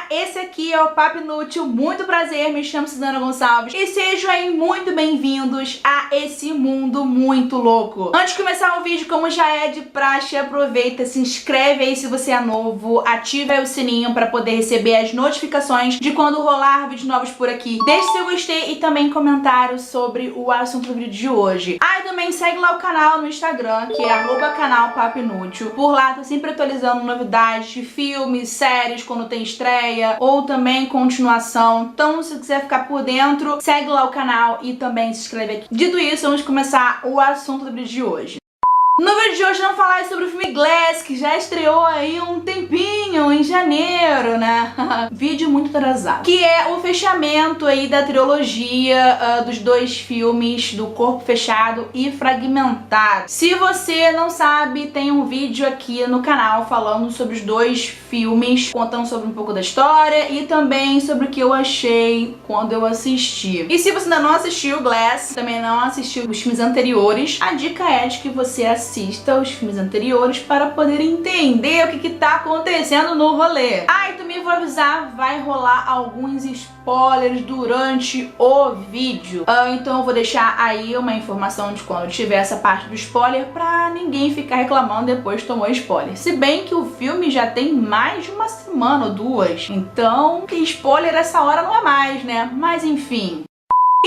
Esse aqui é o Papo Inútil, muito prazer, me chamo Suzana Gonçalves e sejam aí muito bem-vindos a esse mundo muito louco. Antes de começar o vídeo, como já é de praxe, aproveita, se inscreve aí se você é novo, ativa aí o sininho para poder receber as notificações de quando rolar vídeos novos por aqui. Deixe seu gostei e também comentário sobre o assunto do vídeo de hoje. Ah, e também segue lá o canal no Instagram, que é @canal Papo Inútil. Por lá tô sempre atualizando novidades de filmes, séries, quando tem estreia, ou também continuação. Então, se quiser ficar por dentro, segue lá o canal e também se inscreve aqui. Dito isso, vamos começar o assunto do vídeo de hoje. No vídeo de hoje vamos falar sobre o filme Glass, que já estreou aí um tempinho, em janeiro, né? Vídeo muito atrasado. Que é o fechamento aí da trilogia dos dois filmes do Corpo Fechado e Fragmentado. Se você não sabe, tem um vídeo aqui no canal falando sobre os dois filmes, contando sobre um pouco da história e também sobre o que eu achei quando eu assisti. E se você ainda não assistiu Glass, também não assistiu os filmes anteriores, a dica é de que você assista os filmes anteriores para poder entender o que tá acontecendo no rolê. Ah, e também vou avisar, vai rolar alguns spoilers durante o vídeo. Então eu vou deixar aí uma informação de quando tiver essa parte do spoiler pra ninguém ficar reclamando depois que tomou spoiler. Se bem que o filme já tem mais de uma semana ou duas, então que spoiler essa hora não é mais, né? Mas enfim.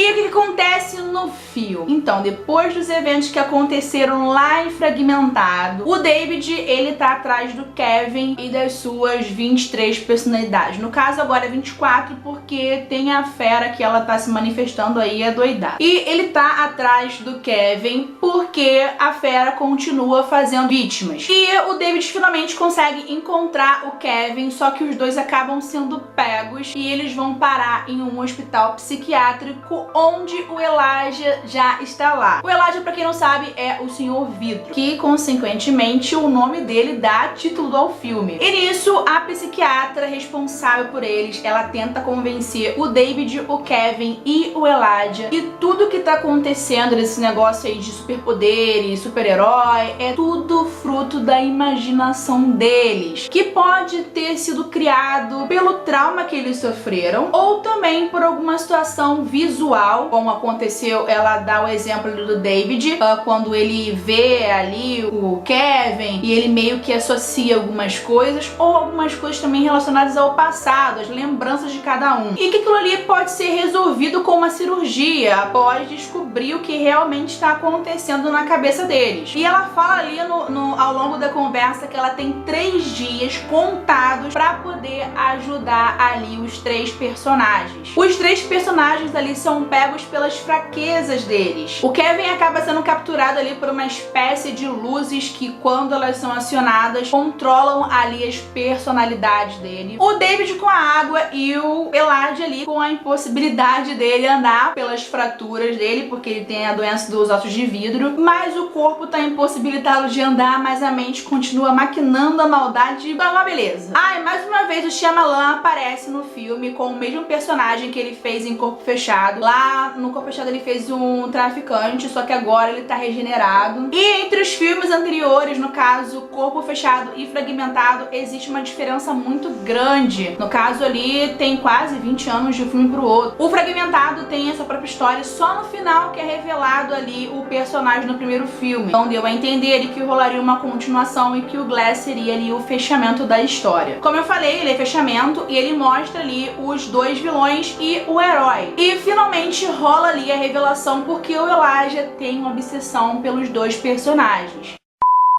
E o que acontece no filme? Então, depois dos eventos que aconteceram lá em Fragmentado, o David, ele tá atrás do Kevin e das suas 23 personalidades. No caso, agora é 24, porque tem a fera que ela tá se manifestando aí, é doidada. E ele tá atrás do Kevin porque a fera continua fazendo vítimas. E o David finalmente consegue encontrar o Kevin, só que os dois acabam sendo pegos e eles vão parar em um hospital psiquiátrico onde o Elijah já está lá. O Elijah, pra quem não sabe, é o Senhor Vidro, que consequentemente o nome dele dá título ao filme. E nisso, a psiquiatra responsável por eles, ela tenta convencer o David, o Kevin e o Elijah que tudo que tá acontecendo nesse negócio aí de superpoderes, super-herói, é tudo fruto da imaginação deles, que pode ter sido criado pelo trauma que eles sofreram ou também por alguma situação visual, como aconteceu, ela dá o exemplo do David, quando ele vê ali o Kevin e ele meio que associa algumas coisas, ou algumas coisas também relacionadas ao passado, as lembranças de cada um. E que aquilo ali pode ser resolvido com uma cirurgia, após descobrir o que realmente está acontecendo na cabeça deles. E ela fala ali ao longo da conversa que ela tem 3 dias contados para poder ajudar ali os 3 personagens. Os 3 personagens ali são pegos pelas fraquezas deles. O Kevin acaba sendo capturado ali por uma espécie de luzes que, quando elas são acionadas, controlam ali as personalidades dele. O David com a água e o Elijah ali com a impossibilidade dele andar pelas fraturas dele, porque ele tem a doença dos ossos de vidro, mas o corpo tá impossibilitado de andar, mas a mente continua maquinando a maldade. É uma beleza. Ah, e mais uma vez o Shyamalan aparece no filme com o mesmo personagem que ele fez em Corpo Fechado. Lá no Corpo Fechado ele fez um traficante, só que agora ele tá regenerado. E entre os filmes anteriores, no caso Corpo Fechado e Fragmentado, existe uma diferença muito grande. No caso ali tem quase 20 anos de um filme pro outro. O Fragmentado tem essa própria história, só no final que é revelado ali o personagem no primeiro filme. Então deu a entender ali que rolaria uma continuação e que o Glass seria ali o fechamento da história. Como eu falei, ele é fechamento e ele mostra ali os 2 vilões e o herói. E finalmente rola ali a revelação porque o Elijah tem uma obsessão pelos 2 personagens.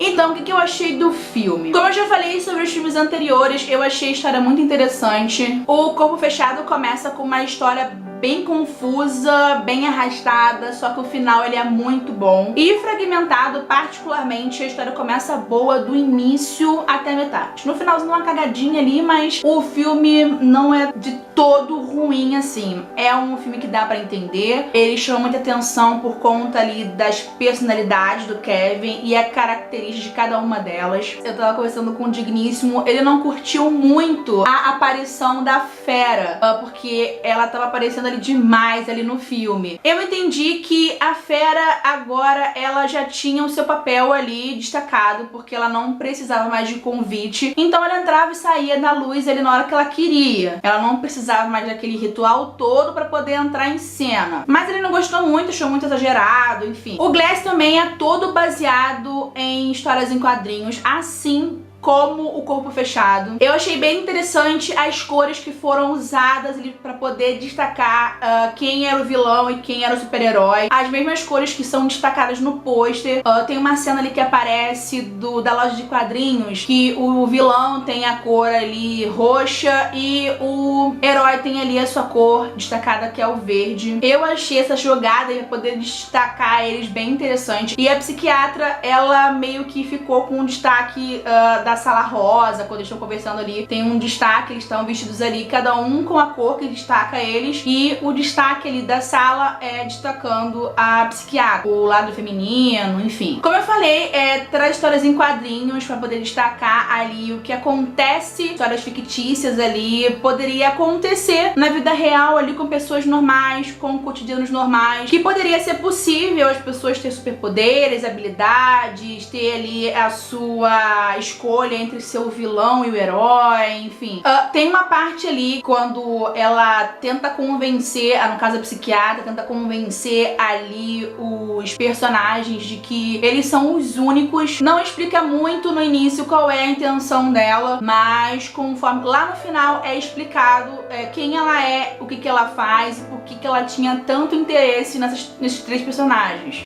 Então, o que eu achei do filme? Como eu já falei sobre os filmes anteriores, eu achei a história muito interessante. O Corpo Fechado começa com uma história bem confusa, bem arrastada, só que o final ele é muito bom. E Fragmentado, particularmente, a história começa boa do início até a metade. No finalzinho uma cagadinha ali, mas o filme não é de todo ruim assim. É um filme que dá pra entender. Ele chama muita atenção por conta ali das personalidades do Kevin e a característica de cada uma delas. Eu tava conversando com o Digníssimo, ele não curtiu muito a aparição da fera, porque ela tava aparecendo ali demais ali no filme. Eu entendi que a Fera agora ela já tinha o seu papel ali destacado, porque ela não precisava mais de convite, então ela entrava e saía da luz ali na hora que ela queria. Ela não precisava mais daquele ritual todo pra poder entrar em cena. Mas ele não gostou muito, achou muito exagerado, enfim. O Glass também é todo baseado em histórias em quadrinhos, assim como o Corpo Fechado. Eu achei bem interessante as cores que foram usadas ali pra poder destacar quem era o vilão e quem era o super-herói. As mesmas cores que são destacadas no pôster. Tem uma cena ali que aparece da loja de quadrinhos, que o vilão tem a cor ali roxa e o herói tem ali a sua cor destacada, que é o verde. Eu achei essa jogada pra poder destacar eles bem interessante. E a psiquiatra, ela meio que ficou com um destaque da sala rosa, quando eles estão conversando ali, tem um destaque, eles estão vestidos ali, cada um com a cor que destaca eles, e o destaque ali da sala é destacando a psiquiatra, o lado feminino, enfim. Como eu falei, traz histórias em quadrinhos pra poder destacar ali o que acontece, histórias fictícias ali, poderia acontecer na vida real ali com pessoas normais, com cotidianos normais, que poderia ser possível as pessoas ter superpoderes, habilidades, ter ali a sua escolha entre seu vilão e o herói, enfim. Tem uma parte ali quando ela tenta convencer, no caso a psiquiatra, tenta convencer ali os personagens de que eles são os únicos. Não explica muito no início qual é a intenção dela, mas conforme lá no final é explicado quem ela é, o que ela faz e por que ela tinha tanto interesse nesses três personagens.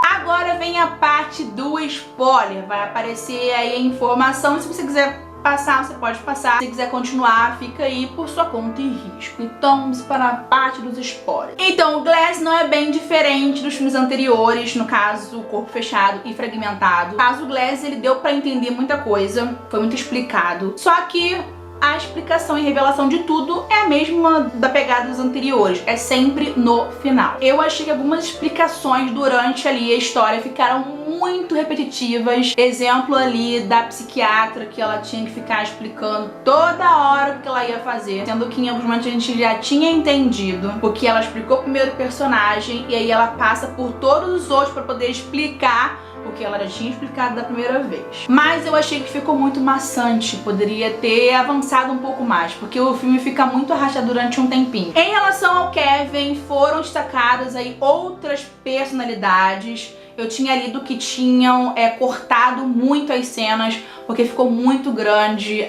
Agora vem a parte do spoiler, vai aparecer aí a informação, e se você quiser passar, você pode passar. Se quiser continuar, fica aí por sua conta e risco. Então vamos para a parte dos spoilers. Então, o Glass não é bem diferente dos filmes anteriores, no caso, Corpo Fechado e Fragmentado. No caso, o Glass, ele deu pra entender muita coisa, foi muito explicado, só que a explicação e revelação de tudo é a mesma da pegada dos anteriores, é sempre no final. Eu achei que algumas explicações durante ali a história ficaram muito repetitivas. Exemplo ali da psiquiatra, que ela tinha que ficar explicando toda hora o que ela ia fazer, sendo que em alguns momentos a gente já tinha entendido, porque ela explicou o primeiro personagem e aí ela passa por todos os outros para poder explicar porque ela já tinha explicado da primeira vez. Mas eu achei que ficou muito maçante, poderia ter avançado um pouco mais, porque o filme fica muito arrastado durante um tempinho. Em relação ao Kevin, foram destacadas aí outras personalidades. Eu tinha lido que tinham cortado muito as cenas, porque ficou muito grande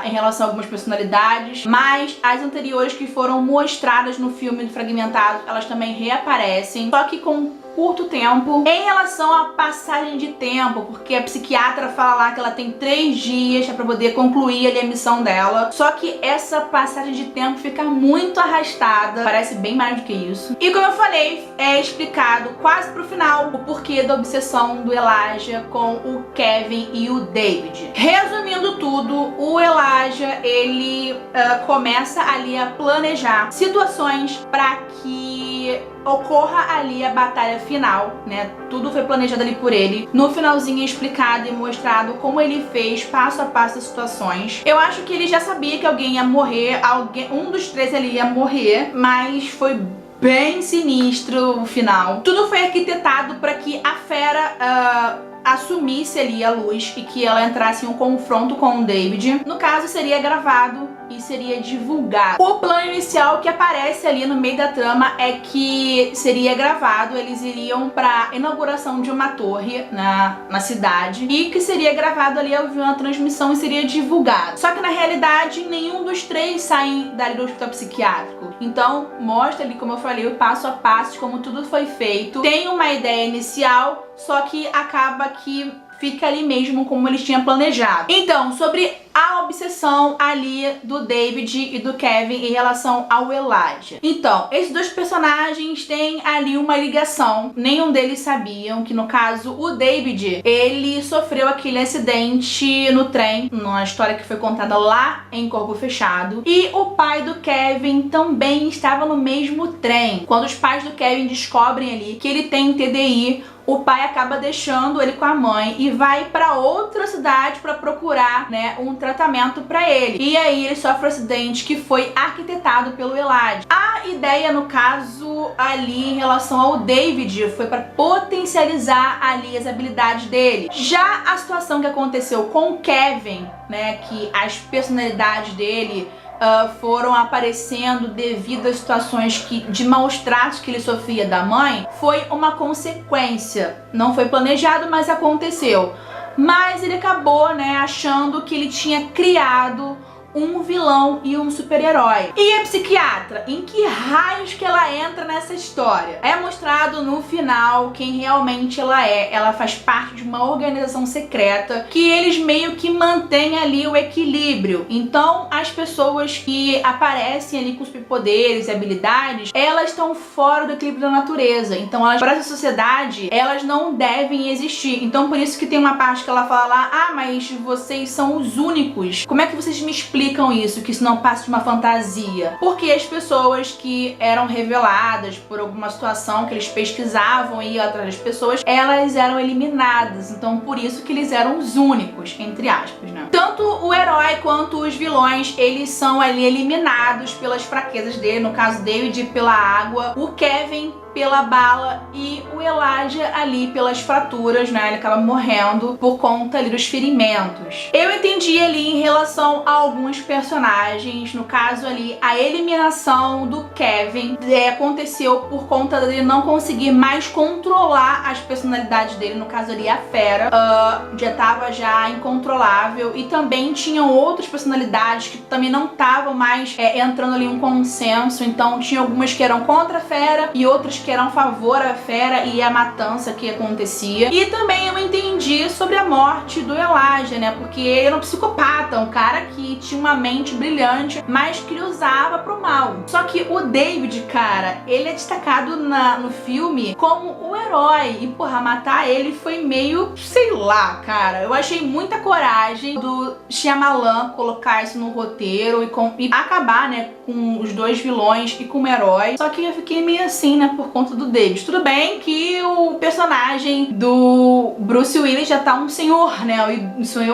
em relação a algumas personalidades, mas as anteriores que foram mostradas no filme do Fragmentado, elas também reaparecem, só que com curto tempo. Em relação à passagem de tempo, porque a psiquiatra fala lá que ela tem 3 dias pra poder concluir ali a missão dela, só que essa passagem de tempo fica muito arrastada, parece bem mais do que isso. E como eu falei, é explicado quase pro final o porquê da obsessão do Elijah com o Kevin e o David. Resumindo tudo, o Elijah, ele começa ali a planejar situações pra que ocorra ali a batalha final, né? Tudo foi planejado ali por ele. No finalzinho é explicado e mostrado como ele fez passo a passo as situações. Eu acho que ele já sabia que alguém ia morrer, um dos 3 ali ia morrer, mas foi bem sinistro o final. Tudo foi arquitetado para que a Fera assumisse ali a luz e que ela entrasse em um confronto com o David. No caso, seria gravado e seria divulgado. O plano inicial que aparece ali no meio da trama é que seria gravado, eles iriam pra inauguração de uma torre na cidade e que seria gravado ali ao vivo na transmissão e seria divulgado. Só que na realidade, nenhum dos 3 saem dali do hospital psiquiátrico. Então, mostra ali, como eu falei, o passo a passo de como tudo foi feito. Tem uma ideia inicial, só que acaba que fica ali mesmo como eles tinham planejado. Então, sobre a obsessão ali do David e do Kevin em relação ao Elijah. Então, esses 2 personagens têm ali uma ligação. Nenhum deles sabiam que, no caso, o David, ele sofreu aquele acidente no trem, numa história que foi contada lá em Corpo Fechado. E o pai do Kevin também estava no mesmo trem. Quando os pais do Kevin descobrem ali que ele tem TDI, o pai acaba deixando ele com a mãe e vai pra outra cidade pra procurar, né, um tratamento pra ele. E aí ele sofre um acidente que foi arquitetado pelo Elijah. A ideia, no caso, ali em relação ao David, foi pra potencializar ali as habilidades dele. Já a situação que aconteceu com o Kevin, né, que as personalidades dele foram aparecendo devido a situações de maus tratos que ele sofria da mãe, foi uma consequência. Não foi planejado, mas aconteceu. Mas ele acabou, né, achando que ele tinha criado um vilão e um super-herói. E a psiquiatra? Em que raios que ela entra nessa história? É mostrado no final quem realmente ela é. Ela faz parte de uma organização secreta que eles meio que mantêm ali o equilíbrio. Então, as pessoas que aparecem ali com superpoderes e habilidades, elas estão fora do equilíbrio da natureza. Então, para essa sociedade, elas não devem existir. Então, por isso que tem uma parte que ela fala lá, ah, mas vocês são os únicos. Como é que vocês me explicam isso, que isso não passa de uma fantasia? Porque as pessoas que eram reveladas por alguma situação que eles pesquisavam e iam atrás das pessoas, elas eram eliminadas. Então por isso que eles eram os únicos, entre aspas, né? Tanto o herói quanto os vilões, eles são ali eliminados pelas fraquezas dele, no caso David pela água, o Kevin pela bala e o Elijah ali pelas fraturas, né? Ele acaba morrendo por conta ali dos ferimentos. Eu entendi ali em relação a alguns personagens, no caso ali a eliminação do Kevin aconteceu por conta dele não conseguir mais controlar as personalidades dele, no caso ali a Fera, já tava incontrolável, e também tinham outras personalidades que também não estavam mais entrando ali em um consenso. Então tinha algumas que eram contra a Fera e outras que eram a favor à Fera e a matança que acontecia. E também eu entendi sobre a morte do Elijah, né? Porque ele era um psicopata, um cara que tinha uma mente brilhante, mas que ele usava pro mal. Só que o David, cara, ele é destacado no filme como o herói. E, porra, matar ele foi meio, sei lá, cara. Eu achei muita coragem do Shyamalan colocar isso no roteiro e acabar, né, com os dois vilões e com o herói. Só que eu fiquei meio assim, né, por conta do David. Tudo bem que o personagem do Bruce Willis já tá um senhor, né,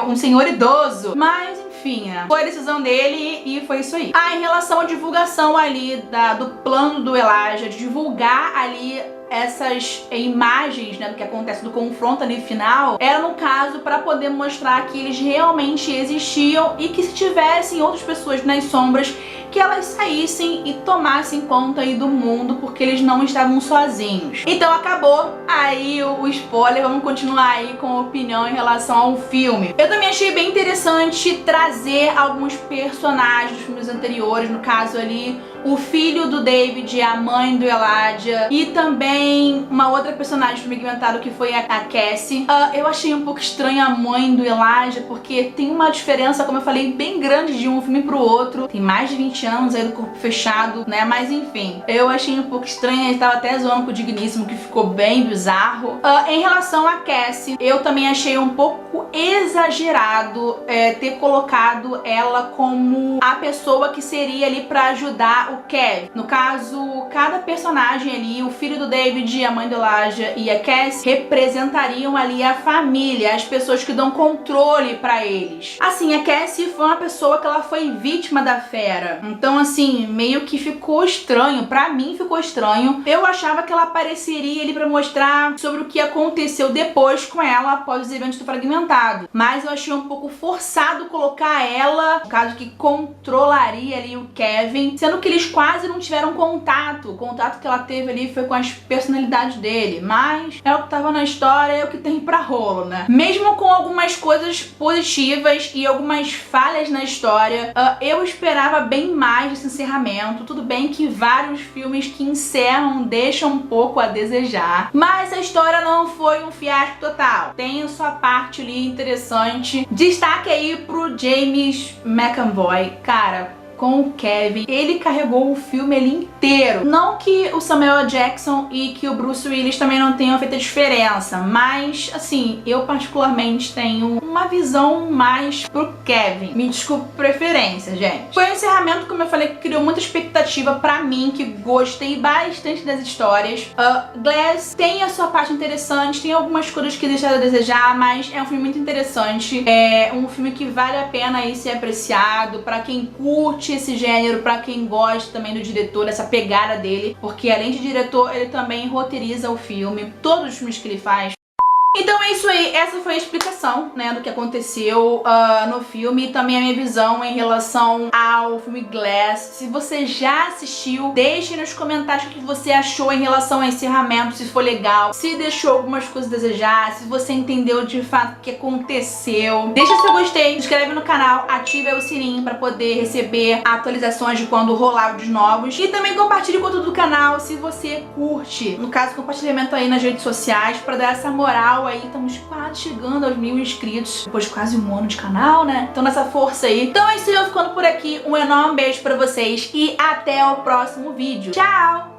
um senhor idoso, mas enfim, foi a decisão dele e foi isso aí. Em relação à divulgação ali do plano do Elijah, de divulgar ali essas imagens, né, do que acontece, do confronto ali final, era no caso para poder mostrar que eles realmente existiam e que se tivessem outras pessoas nas sombras, que elas saíssem e tomassem conta aí do mundo, porque eles não estavam sozinhos. Então acabou aí o spoiler, vamos continuar aí com a opinião em relação ao filme. Eu também achei bem interessante trazer alguns personagens dos filmes anteriores, no caso ali o filho do David, a mãe do Elijah e também uma outra personagem fragmentada que foi a Cassie. Eu achei um pouco estranha a mãe do Elijah, porque tem uma diferença, como eu falei, bem grande de um filme pro outro. Tem mais de 20 anos aí do Corpo Fechado, né? Mas enfim, eu achei um pouco estranha. Ele tava até zoando com o Digníssimo, que ficou bem bizarro. Em relação a Cassie, eu também achei um pouco exagerado ter colocado ela como a pessoa que seria ali pra ajudar o Kevin. No caso, cada personagem ali, o filho do David, a mãe do Elijah e a Cassie, representariam ali a família, as pessoas que dão controle pra eles. Assim, a Cassie foi uma pessoa que ela foi vítima da Fera. Então, assim, meio que ficou estranho. Pra mim, ficou estranho. Eu achava que ela apareceria ali pra mostrar sobre o que aconteceu depois com ela após os eventos do Fragmentado. Mas eu achei um pouco forçado colocar ela, no caso que controlaria ali o Kevin, sendo que eles quase não tiveram contato. O contato que ela teve ali foi com as personalidades dele, mas é o que tava na história, é o que tem pra rolo, né? Mesmo com algumas coisas positivas e algumas falhas na história, eu esperava bem mais desse encerramento. Tudo bem que vários filmes que encerram deixam um pouco a desejar, mas a história não foi um fiasco total. Tem a sua parte ali interessante. Destaque aí pro James McAvoy, cara, com o Kevin. Ele carregou o filme ali roteiro. Não que o Samuel L. Jackson e que o Bruce Willis também não tenham feito a diferença, mas, assim, eu particularmente tenho uma visão mais pro Kevin. Me desculpe preferência, gente. Foi um encerramento, como eu falei, que criou muita expectativa pra mim, que gostei bastante das histórias. Glass tem a sua parte interessante, tem algumas coisas que deixaram a desejar, mas é um filme muito interessante. É um filme que vale a pena aí ser apreciado, pra quem curte esse gênero, pra quem gosta também do diretor, essa pegada dele, porque além de diretor, ele também roteiriza o filme, todos os filmes que ele faz. Então é isso aí, essa foi a explicação, né, do que aconteceu no filme e também a minha visão em relação ao filme Glass. Se você já assistiu, deixe nos comentários o que você achou em relação ao encerramento, se foi legal, se deixou algumas coisas a desejar, se você entendeu de fato o que aconteceu. Deixa seu gostei, se inscreve no canal, ative o sininho para poder receber atualizações de quando rolar vídeos novos e também compartilhe o conteúdo do canal se você curte. No caso, compartilhamento aí nas redes sociais para dar essa moral aí, estamos quase chegando aos 1000 inscritos, depois de quase um ano de canal, né? Então nessa força aí. Então é isso aí, eu ficando por aqui, um enorme beijo pra vocês e até o próximo vídeo. Tchau!